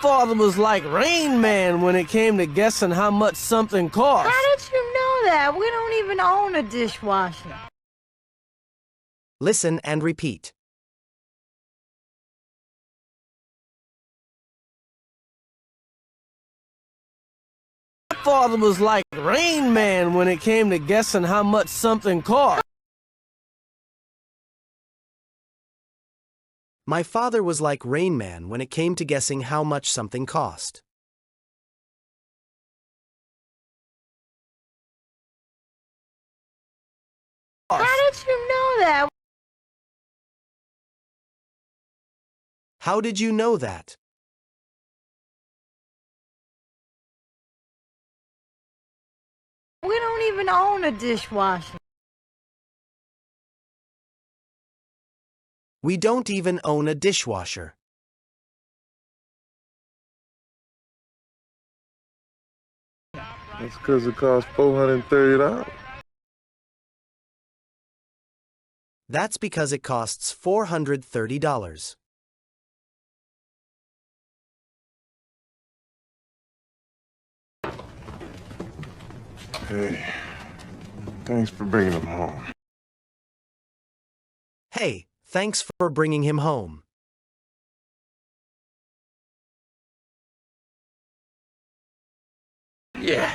Father was like Rain Man when it came to guessing how much something cost. How did you know that? We don't even own a dishwasher. Listen and repeat. Father was like Rain Man when it came to guessing how much something cost. My father was like Rain Man when it came to guessing how much something cost. How did you know that? How did you know that? We don't even own a dishwasher. We don't even own a dishwasher. That's because it costs $430. That's because it costs $430. Hey, thanks for bringing him home. Hey, thanks for bringing him home. Yeah.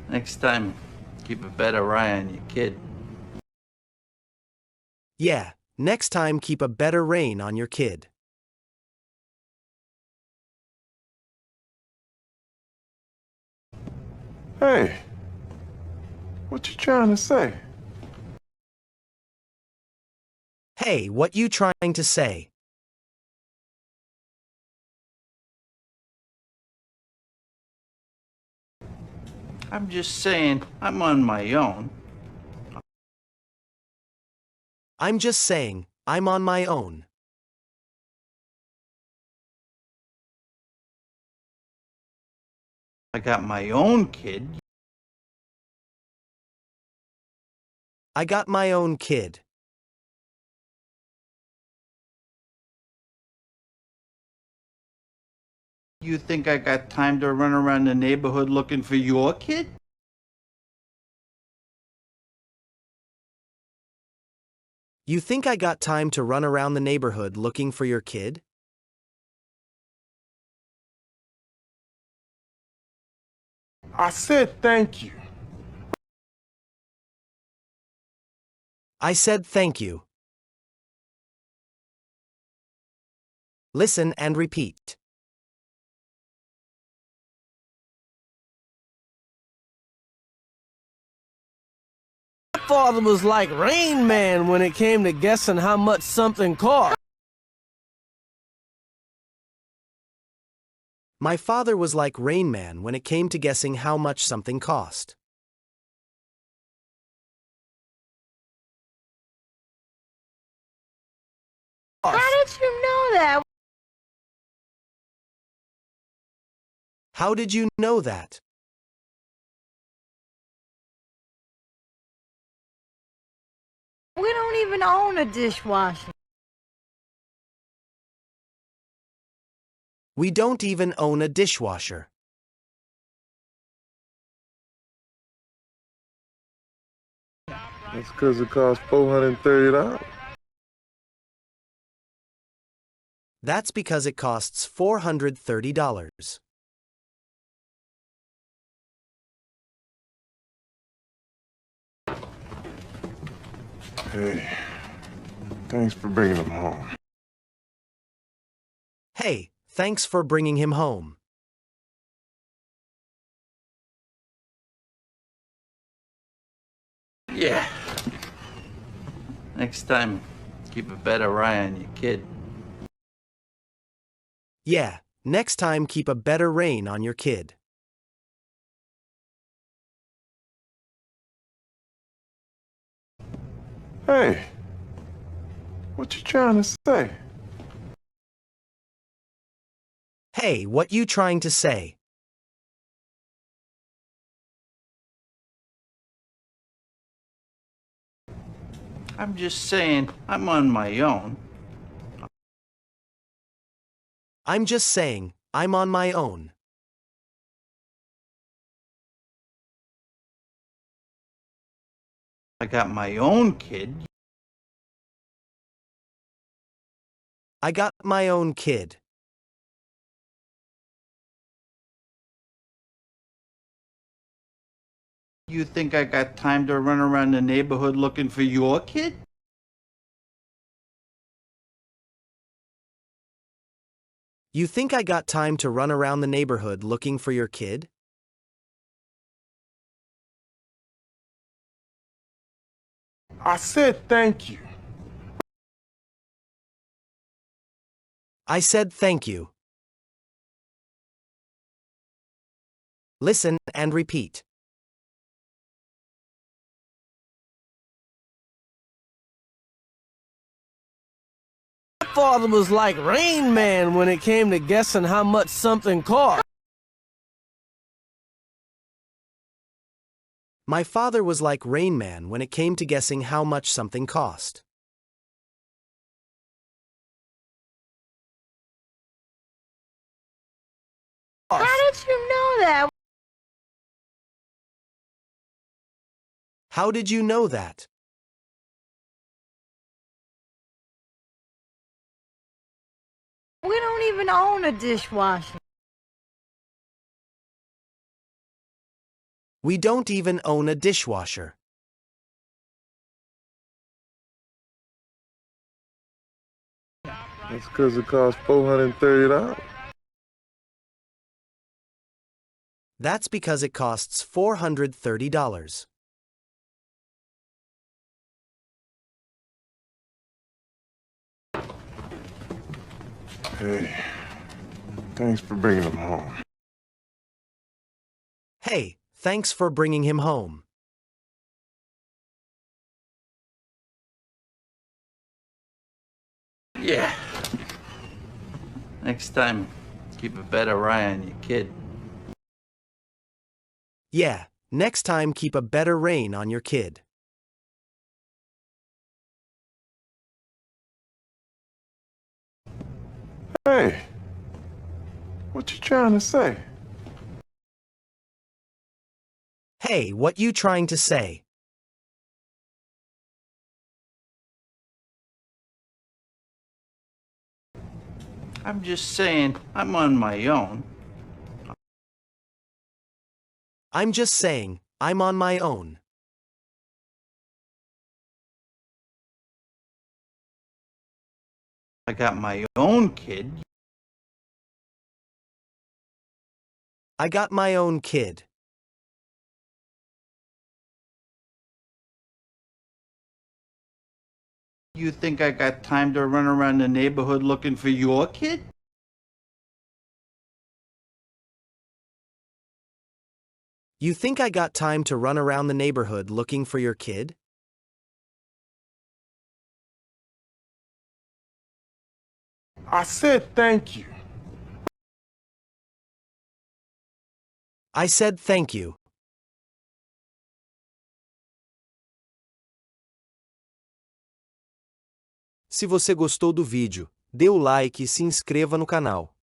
Next time, keep a better eye on your kid. Yeah, next time keep a better rein on your kid. Hey, what you trying to say? Hey, what you trying to say? I'm just saying, I'm on my own. I'm just saying, I'm on my own. I got my own kid. I got my own kid. You think I got time to run around the neighborhood looking for your kid? You think I got time to run around the neighborhood looking for your kid? I said thank you. I said thank you. Listen and repeat. Father was like Rain Man when it came to guessing how much something cost. My father was like Rain Man when it came to guessing how much something cost. How did you know that? How did you know that? We don't even own a dishwasher. We don't even own a dishwasher. That's because it costs $430. That's because it costs $430. Hey, thanks for bringing him home. Hey, thanks for bringing him home. Yeah. Next time, keep a better eye on your kid. Yeah, next time keep a better rein on your kid. Hey, what you trying to say? Hey, what you trying to say? I'm just saying, I'm on my own. I'm just saying, I'm on my own. I got my own kid. I got my own kid. You think I got time to run around the neighborhood looking for your kid? You think I got time to run around the neighborhood looking for your kid? I said thank you. I said thank you. Listen and repeat. My father was like Rain Man when it came to guessing how much something cost. My father was like Rain Man when it came to guessing how much something cost. How did you know that? How did you know that? We don't even own a dishwasher. We don't even own a dishwasher. That's because it costs $430. That's because it costs $430. Hey, thanks for bringing him home. Hey, thanks for bringing him home. Yeah. Next time, keep a better eye on your kid. Yeah, next time keep a better rein on your kid. Hey, what you trying to say? Hey, what you trying to say? I'm just saying, I'm on my own. I'm just saying, I'm on my own. I got my own kid. I got my own kid. You think I got time to run around the neighborhood looking for your kid? You think I got time to run around the neighborhood looking for your kid? I said thank you. I said thank you. Se você gostou do vídeo, dê o like e se inscreva no canal.